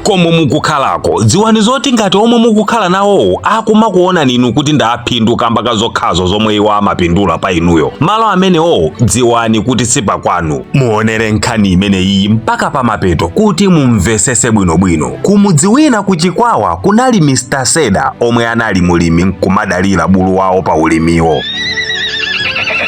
komwe mukukhalako dziwani zoti ngati omwe mukukhala nawo akumakuona ninu kuti ndi aphindu kamba kazokhazo zomwe iwo amapindula pa inuyo, malo amenewo dziwani kuti sipakwanu. Muonere nkhani imeneyi mpaka pamapeto kuti mumvesese bwinobwino. Kumudzi wina kuchikwawa kunali Mr. Seda omwe anali mulimi nkumadalira bulu wawo pa ulimiwo.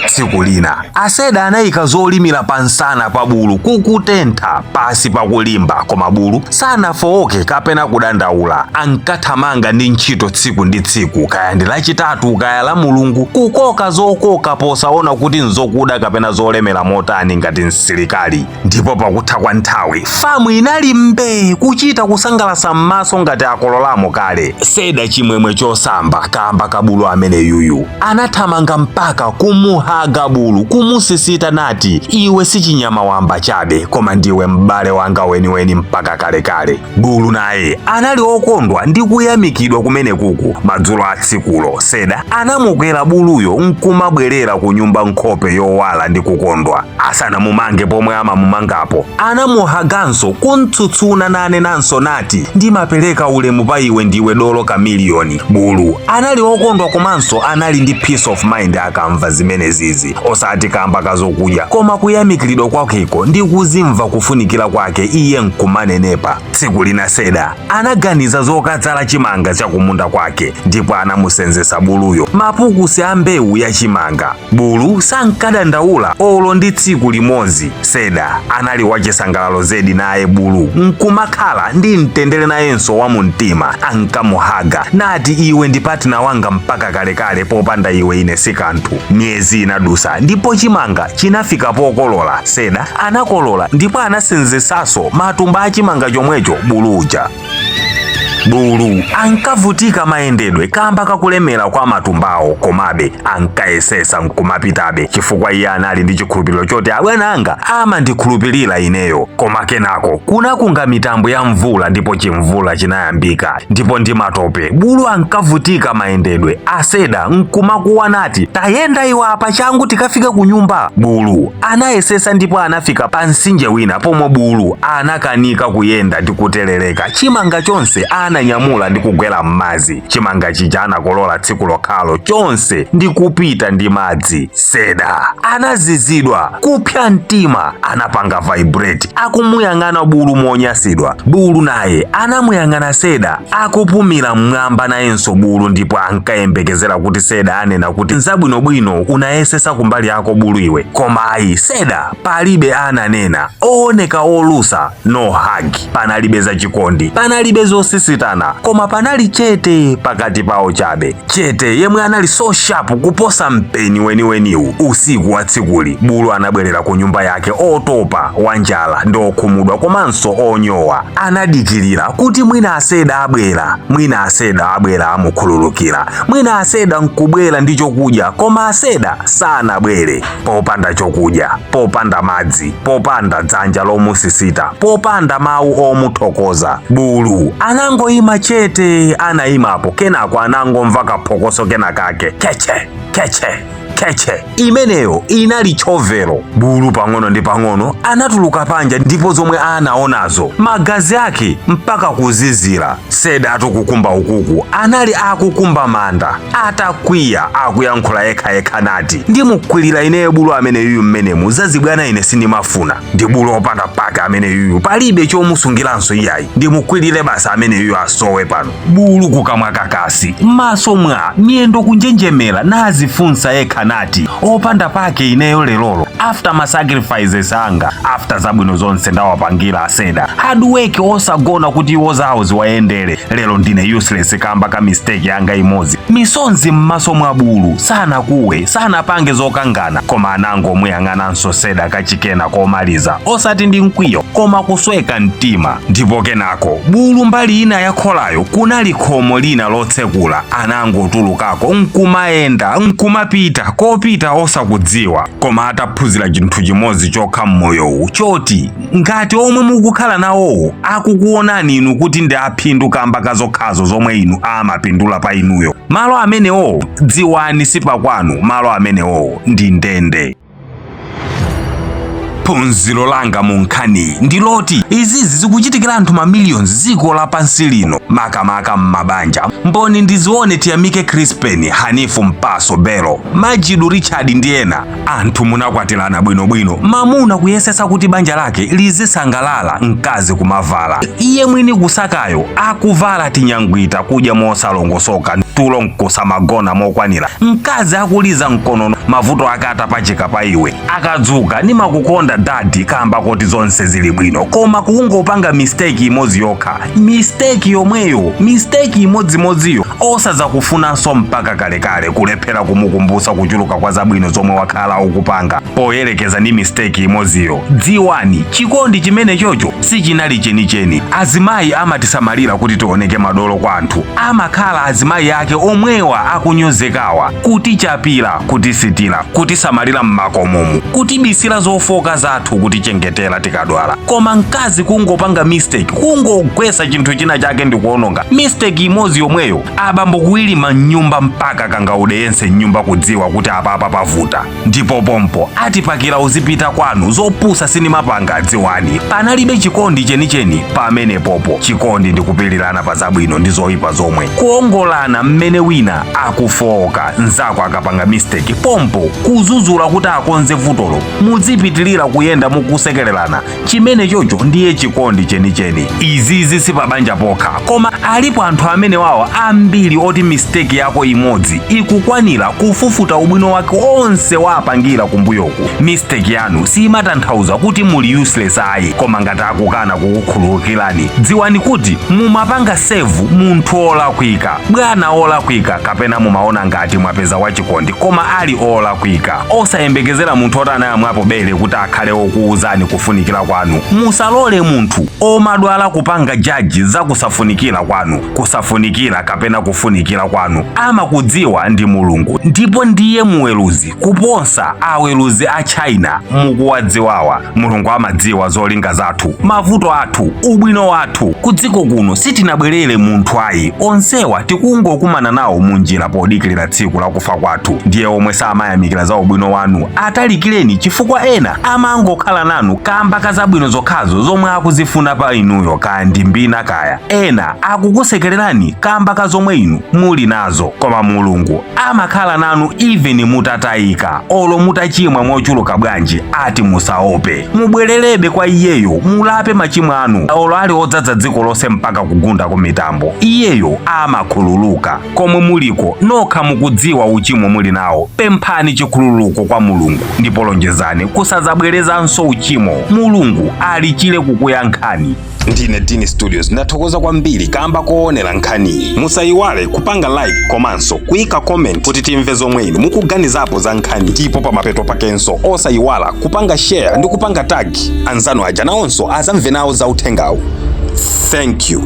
Tsiku lina Aseda anayika zolimira pansana pa bulu kukutentha pasi pakulimba, koma bulu sanafowoke kapena kudandaula. Ankathamanga ndi ntchito tsiku ndi tsiku, kaya ndi lachitatu kaya la Mulungu, kukoka zokoka posaona kuti nzokuda kapena zolemera motani ngati msilikali. Ndipo pakutha kwa nthawi famu inali mbee kuchita kusangalasa m'maso ngati akololamo kale. Seda chimwemwe chosamba kamba kabulu amene yuyu anathamanga mpaka kumuhaga bulu, kumusisita nati iwe si chinyama wamba chabe koma ndiwe m'bale wanga weniweni mpaka kalekale. Bulu naye anali okondwa ndi kuyamikidwa kumene kuku. Madzulo a tsikulo Seda anamukwera buluyo nkumabwerera ku nyumba nkhope yowala ndi kukondwa. Asanamumange pomwe amamumangapo anamuhaganso kuntsutsuna nanenanso nati ndimapereka ulemu pa iwe ndiwe dolo kamiliyoni. Bulu anali okondwa komanso anali ndi peace of mind akamva zimene zizi, osati kamba kazokudya koma kuyamikiridwa kwakeko ndi kuzimva kufunikira kwake iye nkumanenepa. Tsiku lina Seda anaganiza zokadzala chimanga chakumunda kwake, ndipo anamusenzesa buluyo mapukusi a mbewu ya chimanga. Bulu sankadandaula olo ndi tsiku limodzi. Seda anali wachisangalalo zedi naye bulu nkumakhala ndi mtendere nayenso wa mumtima. Ankamuhaga nati iwe ndi patina wanga mpaka kalekale, popanda iwe ine si kanthu. Myezi inadusa ndipo chimanga chinafika pokolola. Seda anakolola ndipo anasenzesaso matumba a chimanga chomwecho bulu uja. Bulu ankavutika mayendedwe kamba kakulemera kwa matumbawo, komabe ankayesesa nkumapitabe chifukwa iye anali ndi chikhulupiriro choti abwananga amandikhulupirira ineyo. Koma kenako kunakunga mitambo ya mvula ndipo chimvula chinayambika, ndipo ndi matope bulu ankavutika mayendedwe. Aseda nkumakuwa nati tayenda iwe apa changu tikafika ku nyumba. Bulu anayesesa ndipo anafika pa mtsinje wina pomwe bulu anakanika kuyenda ndi kuteleleka. Chimanga chonse ananyamula ndi kugwera m'madzi. Chimanga chija anakolola tsiku lokhalo chonse ndi kupita ndi madzi. Seda anazizidwa kupya mtima, anapanga vibrate akumuyang'ana bulu monyasidwa. Bulu naye anamuyang'ana Seda akupumira mmwamba nayenso bulu, ndipo ankayembekezera kuti Seda anena kuti nzabwinobwino unayesesa kumbali yako bulu iwe. Koma ayi, Seda palibe ananena. Ooneka olusa, no hug, panalibe za chikondi, panalibe zosisitana, koma panali chete pakati pawo chabe. Chete yemwe anali so sharp kuposa mpeni weniweniwu. Usiku wa tsikuli bulu anabwerera ku nyumba yake otopa, wanjala ndi okhumudwa komanso onyowa. Anadikirira kuti mwina Aseda abwera, mwina Aseda abwera amukhululukira, mwina Aseda nkubwera ndi chokudya, koma Aseda sanabwere. Popanda chokudya, popanda madzi, popanda dzanja lomusisita, popanda mawu omuthokoza, bulu anangoyima chete. Anayimapo kenako anangomva kaphokoso kena kake, keche keche keche. Imeneyo inali chovero. Bulu pang'ono ndi pang'ono anatuluka panja, ndipo zomwe anaonazo magazi ake mpaka kuzizira. Seda atukukumba ukuku anali akukumba manda, atakwiya akuyankhula yekha nati ndimukwirira ineyo bulu amene yuyu mmenemu zazibwana ine sindimafuna. Ndi bulu opanda pake amene yuyu palibe chomusungiranso iyayi, ndimukwirire basa amene yuyu asowe pano. Bulu kukamwa kakasi m'maso mwa miyendo kunjenjemera nazifunsa yekha nati opanda pake ineyo lelolo, after ma sacrifices anga, after zabwino zonse ndawapangira Aseda, hard work osagona kuti iwo zawo ziwayendere, lero ndine useless kamba ka mistake yanga imodzi. Misonzi m'maso mwa bulu sanakuwe, sanapange zokangana, koma anangomuyang'ananso Seda kachikena komaliza, osati ndi mkwiyo koma kusweka mtima. Ndipo kenako bulu mbali ina yakholayo kunali khomo lina lotsekula. Anangotulukako nkumayenda nkumapita kopita osakudziwa, koma ataphunzira chinthu chimodzi chokha mmoyowu, choti ngati omwe mukukhala nawowo akukuonani inu kuti ndi aphindu kamba kazokhazo zomwe inu amapindula pa inuyo, malo amenewo dziwani sipakwanu, malo amenewo ndi ndende. phunziro langa mu nkhani ndiloti izizi zikuchitikira anthu mamiliyoni ziko lapansi lino makamaka m'mabanja. Mboni ndizione Tiyamike Crispin, Hanifu Mpaso Belo, Majidu Richard ndi ena. Anthu munakwatirana bwinobwino, mamuna kuyesesa kuti banja lake lizisangalala, mkazi kumavala. Iye mwini kusakayo akuvala tinyangwita kudya mosalongosoka, tulo nkusamagona mokwanira. Mkazi akuliza mkonono, mavuto akata pachika pa iwe. Akadzuka ni makukonda dadi kamba kuti zonse zili bwino, koma kungopanga mistake imodzi yokha. Mistake yomweyo, mistake imodzimodziyo osaza kufunanso mpaka kalekale kulephera kumukumbusa kuchuluka kwa zabwino zomwe wakhala ukupanga poyerekeza ni mistake imodziyo. Dziwani chikondi chimene chocho sichinali chenicheni. Azimayi amatisamalira kuti tioneke madolo kwa anthu, amakhala azimayi ake omwewa akunyozekawa, kutichapira, kutisitira, kutisamalira mmakomomu, kutibisira zofoka zathu, kutichengetera tikadwala. Koma mkazi kungopanga mistake, kungogwesa chinthu china chake ndikuononga mistake imodzi yomweyo, abambo kuilima nyumba mpaka kangaude yense nyumba kudziwa kuti apapa pavuta. Ndipo pompo atipakira uzipita kwanu zopusa sinimapanga. Dziwani panalibe chikondi chenicheni pamene popo. Chikondi ndikupilirana pa zabwino ndi zoyipa zomwe, kuongolana mmene wina akufoka nzako akapanga mistake, pompo kuzuzula kuti akonze vutolo, mudzipitilira kuyenda mukusekererana. Chimene chocho ndiye chikondi chenicheni. Izizi sipabanja pokha, koma alipo anthu amene wawo ambiri oti mistake yako imodzi ikukwanira kufufuta ubwino wake onse wapangira kumbuyoku. Mistake yanu simatanthauza kuti muli useless ayi, koma ngati akukana kukukhululukirani, dziwani kuti mumapanga save munthu olakwika, bwana olakwika, kapena mumaona ngati mwapeza wachikondi koma ali olakwika. Osayembekezera munthu otanayamwapo bele kuti akhale okuuzani kufunikira kwanu. Musalole munthu omadwala kupanga jaji za kusafunikira kwanu, kusafunikira kapena kufunikira kwanu. Amakudziwa ndi Mulungu, ndipo ndiye muweruzi kuposa aweruzi a China mukuwadziwawa. Mulungu amadziwa zolinga zathu, mavuto athu, ubwino wathu. Kudziko kuno sitinabwerere munthu ayi, onsewa tikungokumana nawo munjira podikilira tsiku la kufa kwathu. Ndiye omwe samayamikira za ubwino wanu atalikireni, chifukwa ena amangokhala nanu kamba kazabwino zokhazo zomwe akuzifuna pa inuyo, kandi mbina kaya. Ena akukusekererani kamba kazomwe inu muli nazo, koma Mulungu amakhala nanu even mutatayika olo mutachimwa mochuluka bwanji, ati musaope. Mubwererebe kwa iyeyo, mulape machimo anu olo ali odzadza dziko lonse mpaka kugunda ku mitambo. Iyeyo amakhululuka. Komwe muliko nokha mukudziwa uchimo muli nawo, pemphani chikhululuko kwa Mulungu ndipo lonjezani kusadzabwerezanso uchimo. Mulungu alichire kukuyankhani. Ndine Dini Studios, ndathokoza kwambiri kamba koonera nkhani. Musayiwale kupanga like komanso kuyika comment kuti timve zomwe inu mukuganizapo za nkhani. Ndipo pamapeto pakenso osayiwala kupanga share ndi kupanga tag anzanu aja nawonso azamve nawo za uthengawu. Thank you.